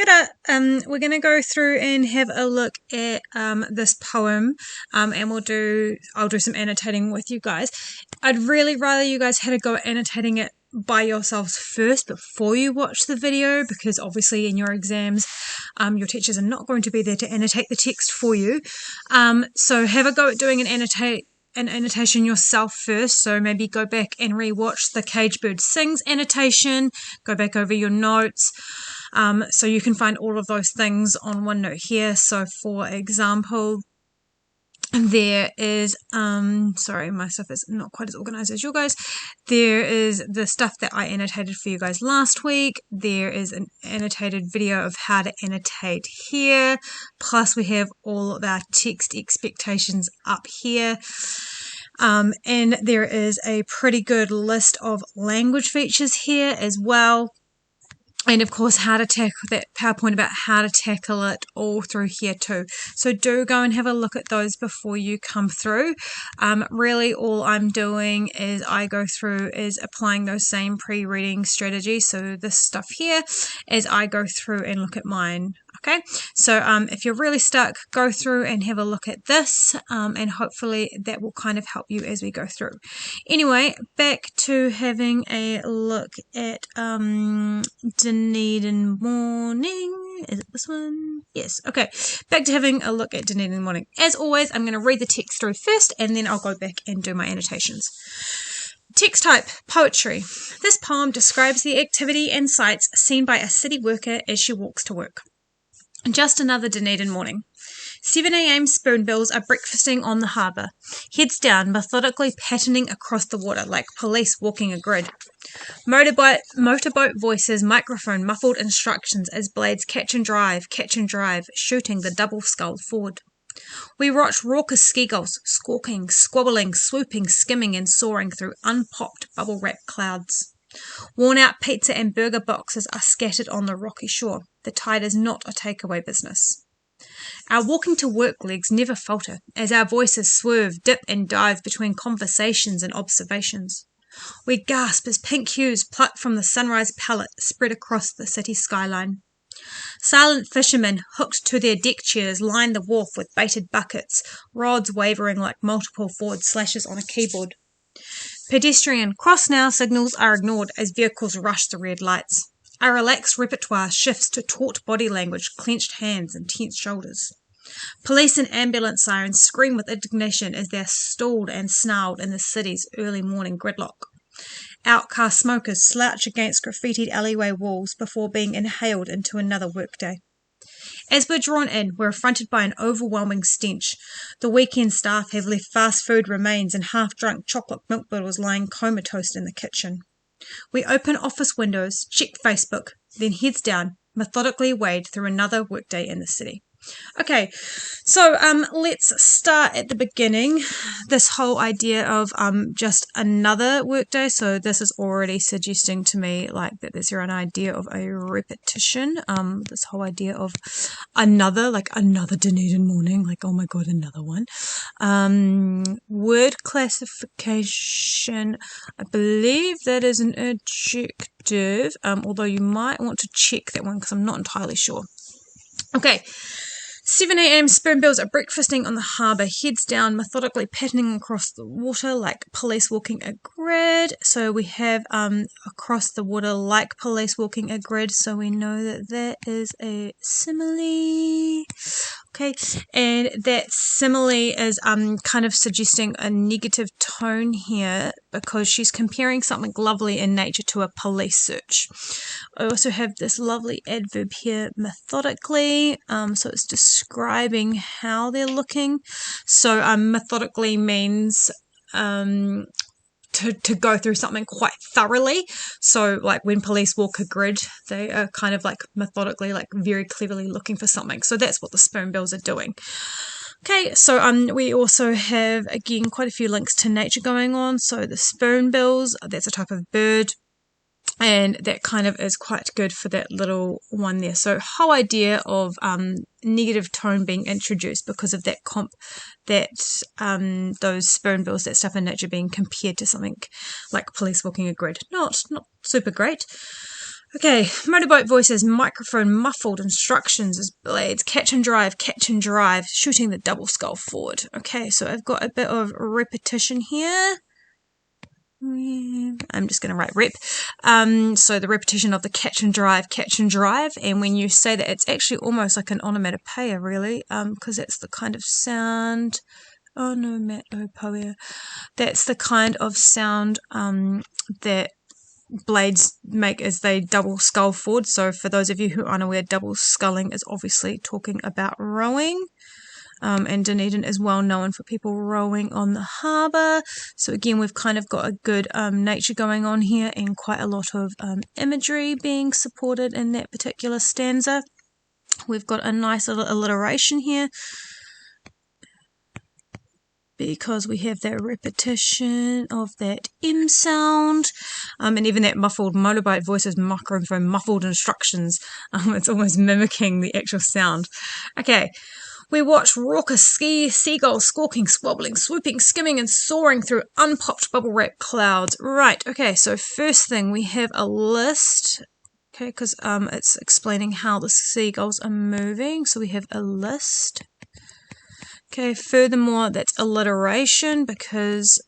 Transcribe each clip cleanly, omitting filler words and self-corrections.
Kia ora. We're going to go through and have a look at this poem, and I'll do some annotating with you guys. I'd really rather you guys had a go at annotating it by yourselves first before you watch the video, because obviously in your exams your teachers are not going to be there to annotate the text for you. So have a go at doing an annotation yourself first. So maybe go back and rewatch the Cage Bird Sings annotation, go back over your notes. So you can find all of those things on OneNote here. So for example, there is, sorry, my stuff is not quite as organized as you guys. There is the stuff that I annotated for you guys last week. There is an annotated video of how to annotate here. Plus we have all of our text expectations up here. And there is a pretty good list of language features here as well. And of course, how to tackle that PowerPoint about how to tackle it all through here too. So do go and have a look at those before you come through. Really all I'm doing is I go through is applying those same pre-reading strategies. So this stuff here as I go through and look at mine. Okay, so if you're really stuck, go through and have a look at this, and hopefully that will kind of help you as we go through. Anyway, back to having a look at Dunedin Morning. Is it this one? Yes. Okay, back to having a look at Dunedin Morning. As always, I'm going to read the text through first, and then I'll go back and do my annotations. Text type, poetry. This poem describes the activity and sights seen by a city worker as she walks to work. Just another Dunedin morning. 7 a.m. spoonbills are breakfasting on the harbour, heads down, methodically patterning across the water like police walking a grid. Motorboat voices, microphone, muffled instructions as blades catch and drive, shooting the double-sculled Ford. We watch raucous seagulls, squawking, squabbling, swooping, skimming and soaring through unpopped bubble-wrapped clouds. Worn-out pizza and burger boxes are scattered on the rocky shore. The tide is not a takeaway business. Our walking to work legs never falter as our voices swerve, dip and dive between conversations and observations. We gasp as pink hues plucked from the sunrise palette spread across the city skyline. Silent fishermen hooked to their deck chairs line the wharf with baited buckets, rods wavering like multiple forward slashes on a keyboard. Pedestrian cross now signals are ignored as vehicles rush the red lights. Our relaxed repertoire shifts to taut body language, clenched hands and tense shoulders. Police and ambulance sirens scream with indignation as they're stalled and snarled in the city's early morning gridlock. Outcast smokers slouch against graffitied alleyway walls before being inhaled into another workday. As we're drawn in, we're affronted by an overwhelming stench. The weekend staff have left fast food remains and half-drunk chocolate milk bottles lying comatose in the kitchen. We open office windows, check Facebook, then heads down, methodically wade through another workday in the city. Okay, so let's start at the beginning. This whole idea of just another workday. So this is already suggesting to me like that there's an idea of a repetition. This whole idea of another Dunedin morning, like oh my god, another one. Word classification. I believe that is an adjective. Although you might want to check that one because I'm not entirely sure. Okay. 7 a.m. spoonbills are breakfasting on the harbour, heads down, methodically patterning across the water like police walking a grid. So we have across the water like police walking a grid, so we know that that is a simile. Okay, and that simile is kind of suggesting a negative tone here because she's comparing something lovely in nature to a police search. I also have this lovely adverb here, methodically, so it's describing how they're looking. So methodically means to go through something quite thoroughly. So like when police walk a grid, they are kind of like methodically, like very cleverly looking for something. So that's what the spoonbills are doing. Okay, so we also have, again, quite a few links to nature going on. So the spoonbills, that's a type of bird. And that kind of is quite good for that little one there. So whole idea of negative tone being introduced because of that those spoonbills, that stuff in nature being compared to something like police walking a grid. Not super great. Okay, motorboat voices, microphone, muffled instructions as blades, catch and drive, shooting the double scull forward. Okay, so I've got a bit of repetition here. I'm just going to write rep. So the repetition of the catch and drive, and when you say that, it's actually almost like an onomatopoeia, really, because that's the kind of sound. Onomatopoeia. That's the kind of sound that blades make as they double scull forward. So for those of you who are unaware, double sculling is obviously talking about rowing. And Dunedin is well known for people rowing on the harbour. So again, we've kind of got a good nature going on here and quite a lot of imagery being supported in that particular stanza. We've got a nice little alliteration here because we have that repetition of that M sound, and even that muffled motorbike voices, microphone, muffled instructions. It's almost mimicking the actual sound. Okay. We watch raucous seagulls squawking, squabbling, swooping, skimming, and soaring through unpopped bubble wrap clouds. Right, okay, so first thing, we have a list, okay, because it's explaining how the seagulls are moving, so we have a list. Okay, furthermore, that's alliteration because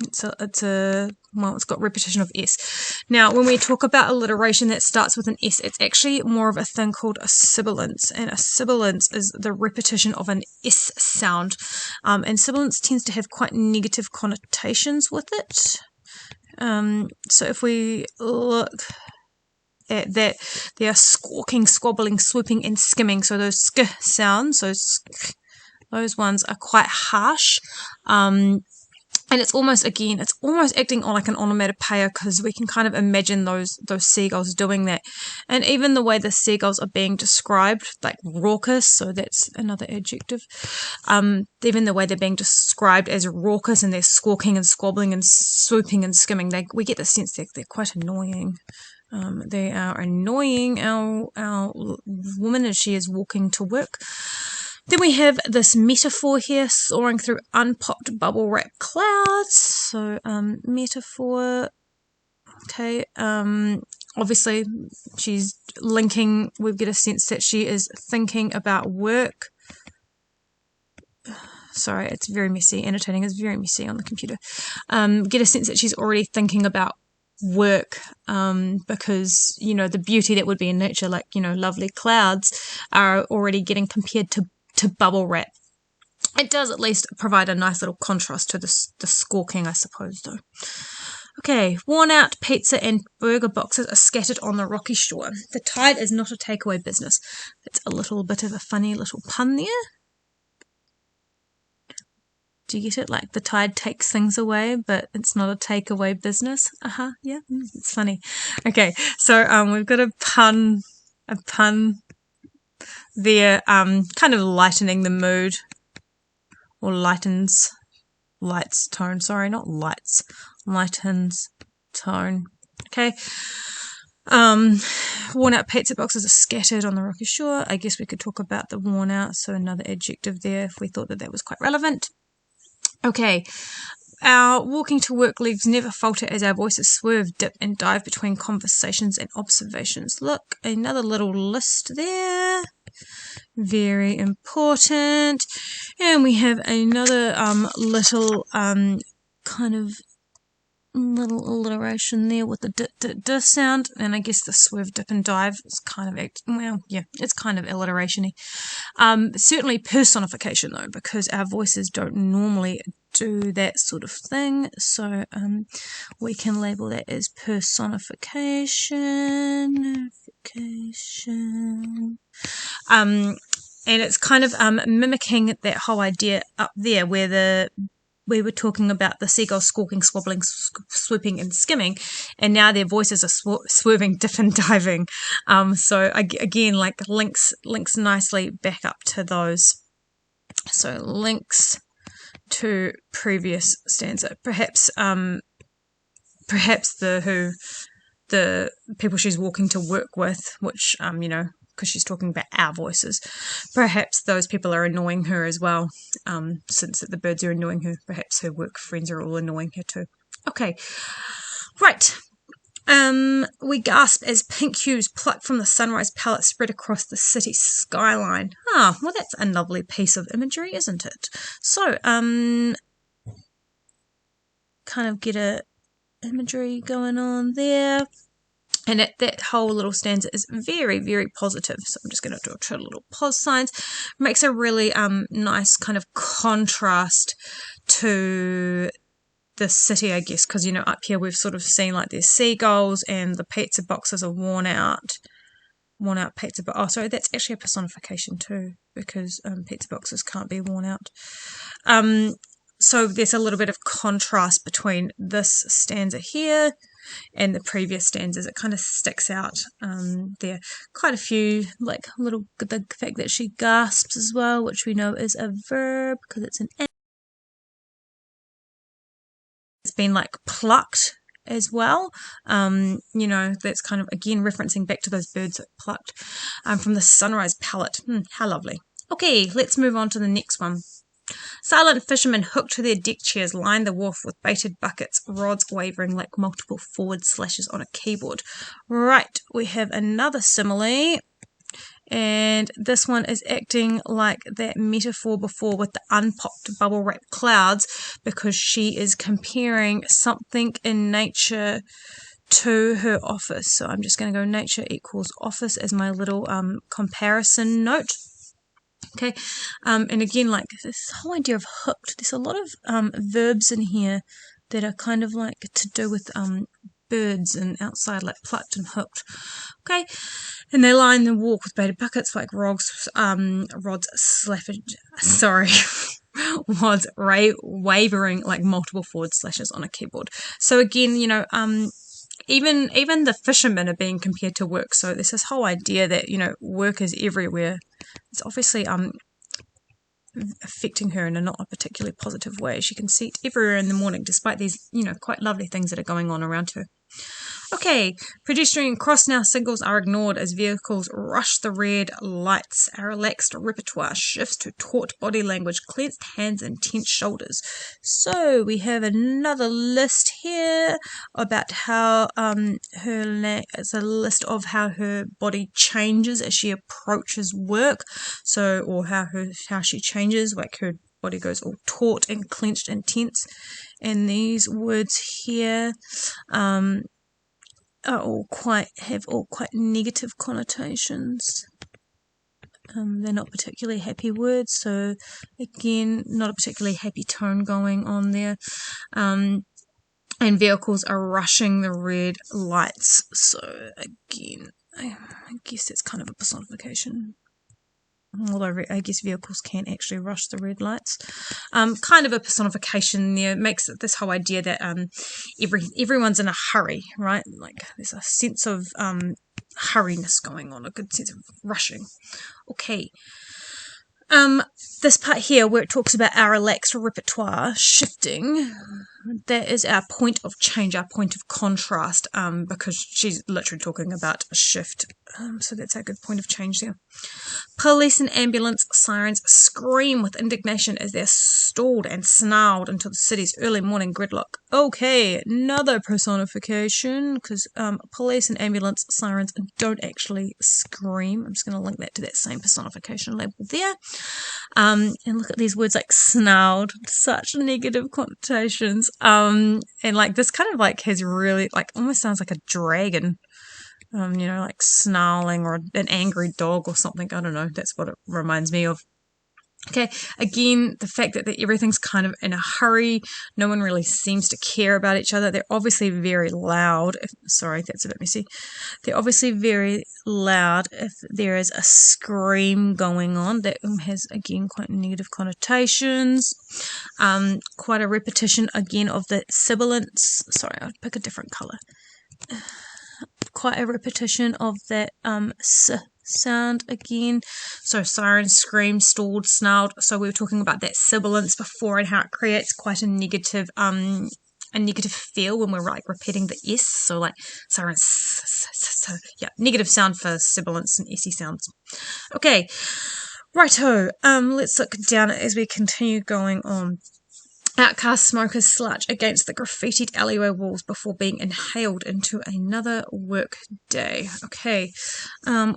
it's got repetition of S. Now, when we talk about alliteration that starts with an S, it's actually more of a thing called a sibilance, and a sibilance is the repetition of an S sound, and sibilance tends to have quite negative connotations with it. So if we look at that, they are squawking, squabbling, swooping, and skimming. So those sk sounds, those ones are quite harsh. And it's almost acting on like an onomatopoeia because we can kind of imagine those seagulls doing that. And even the way the seagulls are being described, like raucous, so that's another adjective. Even the way they're being described as raucous and they're squawking and squabbling and swooping and skimming, we get the sense that they're quite annoying. They are annoying our woman as she is walking to work. Then we have this metaphor here, soaring through unpopped bubble wrap clouds. So, metaphor, okay, obviously she's linking, we get a sense that she is thinking about work. Sorry, it's very messy, annotating is very messy on the computer. Get a sense that she's already thinking about work, because, the beauty that would be in nature, like, lovely clouds, are already getting compared to bubble wrap. It does at least provide a nice little contrast to the squawking, I suppose, though. Okay, worn out pizza and burger boxes are scattered on the rocky shore. The tide is not a takeaway business. That's a little bit of a funny little pun there. Do you get it? Like the tide takes things away, but it's not a takeaway business. Yeah, it's funny. Okay, so we've got a pun there, kind of lightening the mood, or lightens tone. Sorry, not lights, lightens tone. Okay. Worn out pizza boxes are scattered on the rocky shore. I guess we could talk about the worn out, so another adjective there if we thought that was quite relevant. Okay. Our walking to work leaves never falter as our voices swerve, dip, and dive between conversations and observations. Look, another little list there. Very important. And we have another little kind of little alliteration there with the d sound, and I guess the swerve, dip, and dive is kind of it's kind of alliteration-y. Certainly personification though, because our voices don't normally do that sort of thing, so we can label that as personification. And it's kind of mimicking that whole idea up there where we were talking about the seagulls squawking, squabbling, swooping, and skimming, and now their voices are swerving, dip, and diving. So again, like links nicely back up to those. So links to previous stanza. Perhaps the people she's walking to work with, which because she's talking about our voices, perhaps those people are annoying her as well, since the birds are annoying her. Perhaps her work friends are all annoying her too. Okay, right. We gasp as pink hues plucked from the sunrise palette spread across the city skyline. Ah, well, that's a lovely piece of imagery, isn't it? So, kind of get a imagery going on there. And that whole little stanza is very, very positive. So I'm just going to do a little pause signs. Makes a really nice kind of contrast to the city, I guess, because, up here we've sort of seen like there's seagulls and the pizza boxes are worn out pizza box. Oh, sorry, that's actually a personification too, because pizza boxes can't be worn out. So there's a little bit of contrast between this stanza here and the previous stanzas. It kind of sticks out there. Quite a few, like the fact that she gasps as well, which we know is a verb because it's an it's been like plucked as well. That's kind of again referencing back to those birds that plucked from the sunrise palette. How lovely. Okay, let's move on to the next one. Silent fishermen hooked to their deck chairs lined the wharf with baited buckets, rods wavering like multiple forward slashes on a keyboard. Right, we have another simile. And this one is acting like that metaphor before with the unpopped bubble wrap clouds, because she is comparing something in nature to her office. So I'm just going to go nature equals office as my little comparison note. Okay, and again, like this whole idea of hooked, there's a lot of verbs in here that are kind of like to do with birds and outside, like plucked and hooked. Okay, and they line the walk with baited buckets like rods wavering like multiple forward slashes on a keyboard. So again, even the fishermen are being compared to work. So there's this whole idea that work is everywhere. It's obviously affecting her in a not a particularly positive way. She can see it everywhere in the morning, despite these quite lovely things that are going on around her. Okay, pedestrian cross now signals are ignored as vehicles rush the red lights. Our relaxed repertoire shifts to taut body language, clenched hands and tense shoulders. So we have another list here about how it's a list of how her body changes as she approaches work. So, or how she changes, like her body goes all taut and clenched and tense. And these words here have all quite negative connotations. They're not particularly happy words, so again, not a particularly happy tone going on there. And vehicles are rushing the red lights, so again, I guess that's kind of a personification. Although I guess vehicles can actually rush the red lights. Kind of a personification there. Makes this whole idea that everyone's in a hurry, right? Like there's a sense of hurriness going on, a good sense of rushing. Okay. This part here where it talks about our relaxed repertoire shifting, that is our point of change, our point of contrast, because she's literally talking about a shift. So that's a good point of change there. Police and ambulance sirens scream with indignation as they're stalled and snarled into the city's early morning gridlock. Okay, another personification, because police and ambulance sirens don't actually scream. I'm just going to link that to that same personification label there. And look at these words like snarled, such negative connotations. And like this kind of like has really like almost sounds like a dragon. Like snarling, or an angry dog or something. I don't know. That's what it reminds me of. Okay, again, the fact that everything's kind of in a hurry, no one really seems to care about each other. They're obviously very loud. Sorry, that's a bit messy. They're obviously very loud if there is a scream going on. That has, again, quite negative connotations. Quite a repetition, again, of the sibilants. Sorry, I'll pick a different colour. Quite a repetition of that s sound again. So siren, scream, stalled, snarled. So we were talking about that sibilance before and how it creates quite a negative feel when we're like repeating the S. So like siren, so yeah, negative sound for sibilance and SE sounds. Okay, righto. Let's look down as we continue going on. Outcast smokers slouch against the graffitied alleyway walls before being inhaled into another work day. Okay,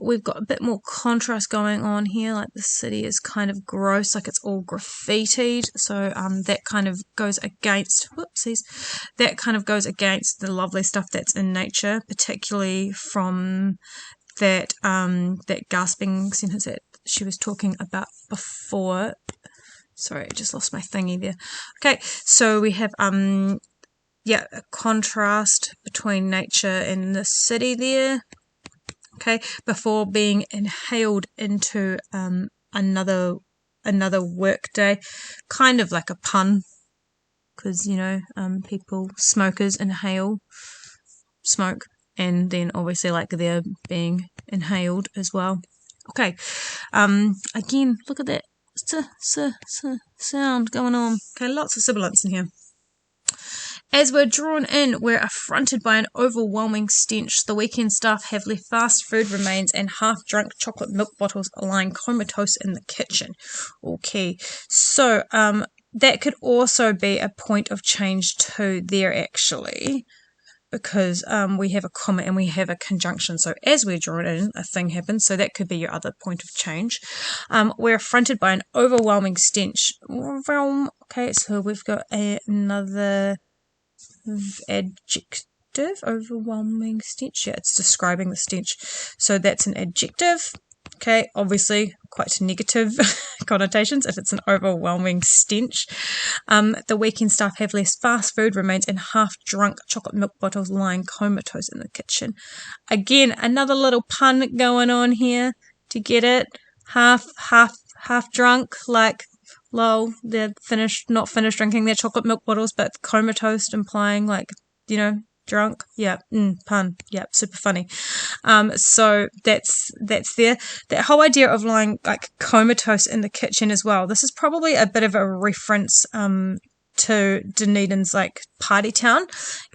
we've got a bit more contrast going on here. Like the city is kind of gross, like it's all graffitied. So that kind of goes against, that kind of goes against the lovely stuff that's in nature, particularly from that that gasping sentence that she was talking about before. Sorry, I just lost my thingy there. Okay, so we have a contrast between nature and the city there. Okay, before being inhaled into another work day, kind of like a pun, because people, smokers inhale smoke, and then obviously like they're being inhaled as well. Okay, again, look at that sound going on. Okay, lots of sibilants in here. As we're drawn in, we're affronted by an overwhelming stench. The weekend staff have left fast food remains and half-drunk chocolate milk bottles lying comatose in the kitchen. Okay, so that could also be a point of change too there, actually, because we have a comma and we have a conjunction. So as we're drawn in, a thing happens. So that could be your other point of change. We're affronted by an overwhelming stench. Okay, so we've got another adjective, overwhelming stench. Yeah, it's describing the stench. So that's an adjective. Okay, obviously quite negative connotations if it's an overwhelming stench. The weekend staff have less fast food remains and half-drunk chocolate milk bottles lying comatose in the kitchen. Again, another little pun going on here. To get it? Half drunk, like lol, they're not finished drinking their chocolate milk bottles, but comatose implying like, drunk. Yeah, pun. Yeah, super funny. So that's there. That whole idea of lying like comatose in the kitchen as well. This is probably a bit of a reference to Dunedin's like party town.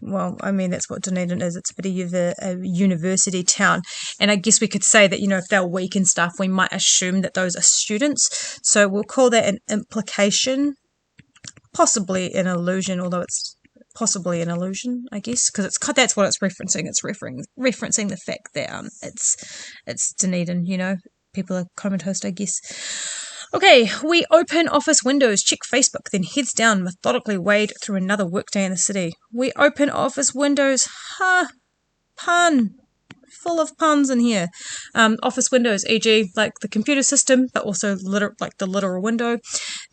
Well, I mean that's what Dunedin is. It's a bit of a university town, and I guess we could say that if they're weak and stuff, we might assume that those are students. So we'll call that an implication, possibly an illusion, although it's possibly an illusion, I guess, because that's what it's referencing. It's referencing the fact that it's Dunedin. People are comatose, I guess. Okay, we open office windows, check Facebook, then heads down, methodically wade through another workday in the city. We open office windows, pun. Full of puns in here. Office windows, e.g. like the computer system, but also like the literal window.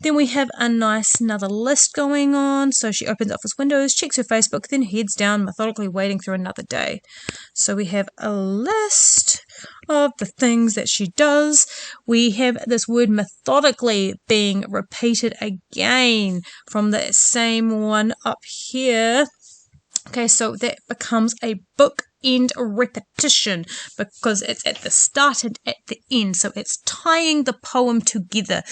Then we have another list going on. So she opens office windows, checks her Facebook, then heads down, methodically wading through another day. So we have a list of the things that she does. We have this word methodically being repeated again from the same one up here. Okay, so that becomes a bookend repetition because it's at the start and at the end. So it's tying the poem together.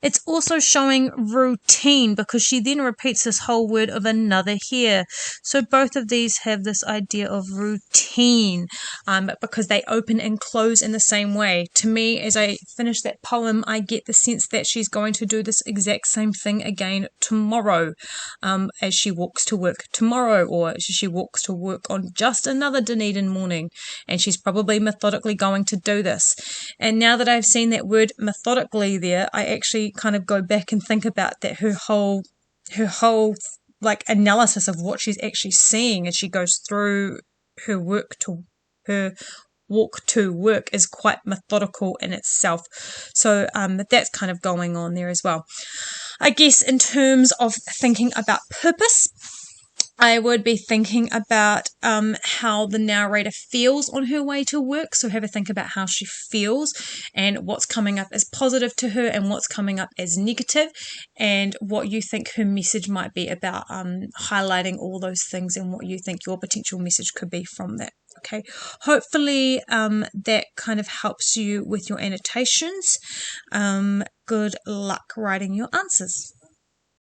It's also showing routine because she then repeats this whole word of another here. So both of these have this idea of routine because they open and close in the same way. To me, as I finish that poem, I get the sense that she's going to do this exact same thing again tomorrow as she walks to work tomorrow, or she walks to work on just another Dunedin morning, and she's probably methodically going to do this. And now that I've seen that word methodically there, I actually kind of go back and think about that her whole like analysis of what she's actually seeing as she goes through her walk to work is quite methodical in itself. So that's kind of going on there as well. I guess in terms of thinking about purpose, I would be thinking about how the narrator feels on her way to work. So have a think about how she feels and what's coming up as positive to her and what's coming up as negative, and what you think her message might be about, highlighting all those things and what you think your potential message could be from that. Okay, hopefully that kind of helps you with your annotations. Good luck writing your answers.